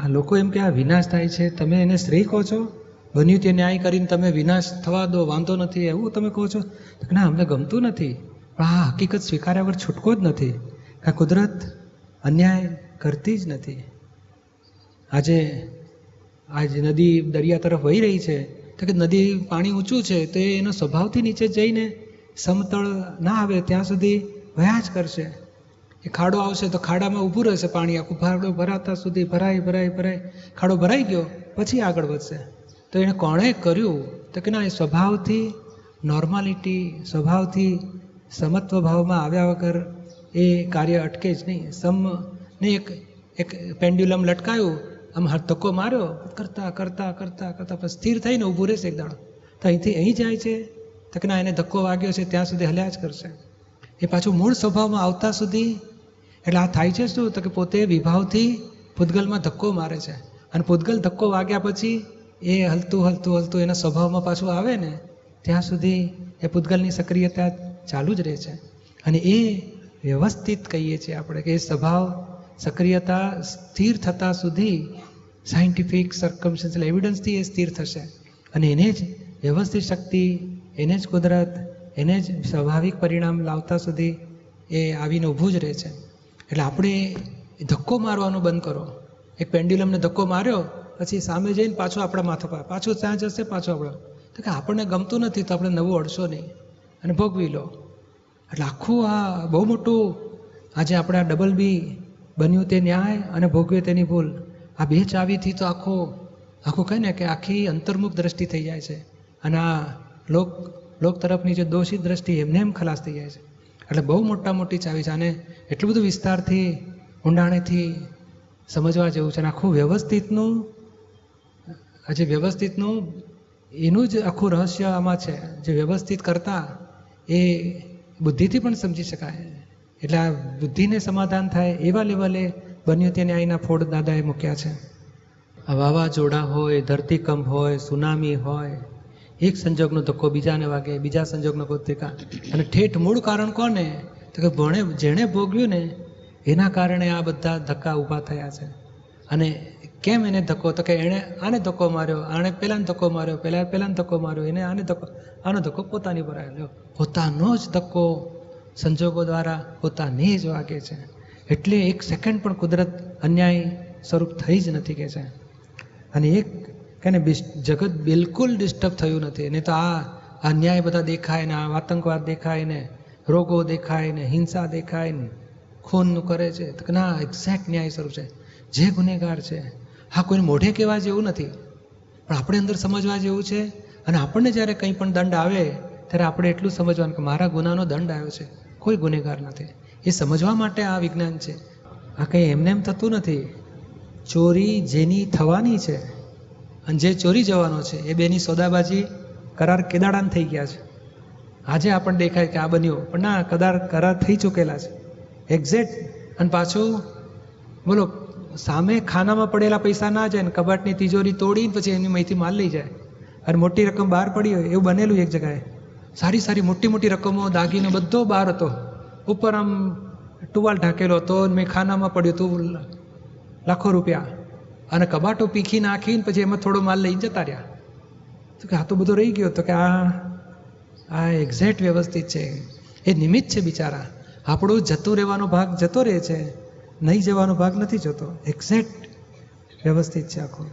લોકો એમ કે આ વિનાશ થાય છે, તમે એને શ્રેય કહો છો? બન્યું તે ન્યાય કરીને તમે વિનાશ થવા દો, વાંધો નથી, એવું તમે કહો છો? ના, અમને ગમતું નથી, પણ આ હકીકત સ્વીકાર્યા વગર છૂટકો જ નથી કે કુદરત અન્યાય કરતી જ નથી. આજે નદી દરિયા તરફ વહી રહી છે, તો કે નદી પાણી ઊંચું છે તો એનો સ્વભાવથી નીચે જઈને સમતળ ના આવે ત્યાં સુધી વયા જ કરશે. એ ખાડો આવશે તો ખાડામાં ઊભું રહેશે પાણી, આખું ખાડો ભરાતા સુધી ભરાય, ખાડો ભરાઈ ગયો પછી આગળ વધશે. તો એને કોણે કર્યું? તો કે ના, એ સ્વભાવથી નોર્માલિટી, સ્વભાવથી સમત્વ ભાવમાં આવ્યા વગર એ કાર્ય અટકે જ નહીં. સમને એક પેન્ડ્યુલમ લટકાયું, આમ ધક્કો માર્યો, કરતા સ્થિર થઈને ઊભું રહેશે એક દાડો. તો અહીંથી અહીં જાય છે, તો કે ના, એને ધક્કો વાગ્યો છે ત્યાં સુધી હલ્યા જ કરશે. એ પાછું મૂળ સ્વભાવમાં આવતા સુધી. એટલે આ થાય છે શું? તો કે પોતે વિભાવથી પૂતગલમાં ધક્કો મારે છે, અને પૂતગલ ધક્કો વાગ્યા પછી એ હલતું એના સ્વભાવમાં પાછું આવે ને ત્યાં સુધી એ પૂતગલની સક્રિયતા ચાલુ જ રહે છે. અને એ વ્યવસ્થિત કહીએ છીએ આપણે કે એ સ્વભાવ સક્રિયતા સ્થિર થતાં સુધી સાયન્ટિફિક સર્કમસ્ટન્શિયલ એવિડન્સથી એ સ્થિર થશે. અને એને જ વ્યવસ્થિત શક્તિ, એને જ કુદરત, એને જ સ્વાભાવિક પરિણામ લાવતા સુધી એ આવીને ઊભું જ રહે છે. એટલે આપણે ધક્કો મારવાનું બંધ કરો. એક પેન્ડ્યુલમને ધક્કો માર્યો પછી સામે જઈને પાછો આપણા માથા પર, પાછું ત્યાં જશે, પાછો આપણો. તો કે આપણને ગમતું નથી તો આપણે નવું અડશો નહીં અને ભોગવી લો. એટલે આખું આ બહુ મોટું, આજે આપણે આ ડબલ બી, બન્યું તે ન્યાય અને ભોગવે તેની ભૂલ, આ બે ચાવીથી તો આખું કહે ને કે આખી અંતર્મુખ દ્રષ્ટિ થઈ જાય છે. અને આ લોક તરફની જે દોષિત દ્રષ્ટિ એમને એમ ખલાસ થઈ જાય છે. એટલે બહુ મોટી ચાવી છે. આને એટલું બધું વિસ્તારથી, ઊંડાણેથી સમજવા જેવું છે. અને આખું વ્યવસ્થિતનું એનું જ આખું રહસ્ય આમાં છે. જે વ્યવસ્થિત કરતા એ બુદ્ધિથી પણ સમજી શકાય. એટલે આ બુદ્ધિને સમાધાન થાય એવા લેવલે બન્યું તે ન્યાયના ફોડ દાદાએ મૂક્યા છે. આ વાવાઝોડા હોય, ધરતીકંપ હોય, સુનામી હોય, એક સંજોગનો ધક્કો બીજાને વાગે, બીજા સંજોગનો ધક્કા, અને ઠેઠ મૂળ કારણ કોને? તો કે જેણે ભોગવ્યું ને એના કારણે આ બધા ધક્કા ઊભા થયા છે. અને કેમ એને ધક્કો? તો કે એણે આને ધક્કો માર્યો, આણે પેલાને ધક્કો માર્યો, પેલાને ધક્કો માર્યો, એને આનો ધક્કો પોતાની પર આવ્યો. પોતાનો જ ધક્કો સંજોગો દ્વારા પોતાને જ વાગે છે. એટલે એક સેકન્ડ પણ કુદરત અન્યાય સ્વરૂપ થઈ જ નથી કે છે. અને એક કે ને જગત બિલકુલ ડિસ્ટર્બ થયું નથી. એને તો આ અન્યાય બધા દેખાય ને, આ આતંકવાદ દેખાય ને, રોગો દેખાય ને, હિંસા દેખાય ને, ખૂનનું કરે છે. તો ના, એક્ઝેક્ટ ન્યાય સ્વરૂપ છે. જે ગુનેગાર છે, હા, કોઈને મોઢે કહેવા જેવું નથી, પણ આપણે અંદર સમજવા જેવું છે. અને આપણને જ્યારે કંઈ પણ દંડ આવે ત્યારે આપણે એટલું સમજવાનું કે મારા ગુનાનો દંડ આવ્યો છે, કોઈ ગુનેગાર નથી. એ સમજવા માટે આ વિજ્ઞાન છે. આ કંઈ એમને એમ થતું નથી. ચોરી જેની થવાની છે અને જે ચોરી જવાનો છે એ બેની સોદાબાજી કરાર કેદાડાન થઈ ગયા છે. આજે આપણને દેખાય કે આ બન્યું, પણ ના, કરાર થઈ ચૂકેલા છે એક્ઝેક્ટ. અને પાછું બોલો, સામે ખાનામાં પડેલા પૈસા ના જાય ને કબાટની તિજોરી તોડીને પછી એની માહિતી માલ લઈ જાય. અને મોટી રકમ બહાર પડી હોય એવું બનેલું એક જગાએ. સારી મોટી રકમો, દાગીનો બધો બહાર હતો, ઉપર આમ ટુવાલ ઢાંકેલો હતો, મેં ખાનામાં પડ્યું હતું લાખો રૂપિયા, અને કબાટો પીખી નાખીને પછી એમાં થોડો માલ લઈને જતા રહ્યા. તો કે આ તો બધો રહી ગયો. તો કે આ એક્ઝેક્ટ વ્યવસ્થિત છે. એ નિમિત્ત છે બિચારા. આપણું જતું રહેવાનો ભાગ જતો રહે છે, નહીં જવાનો ભાગ નથી જતો. એક્ઝેક્ટ વ્યવસ્થિત છે આખું.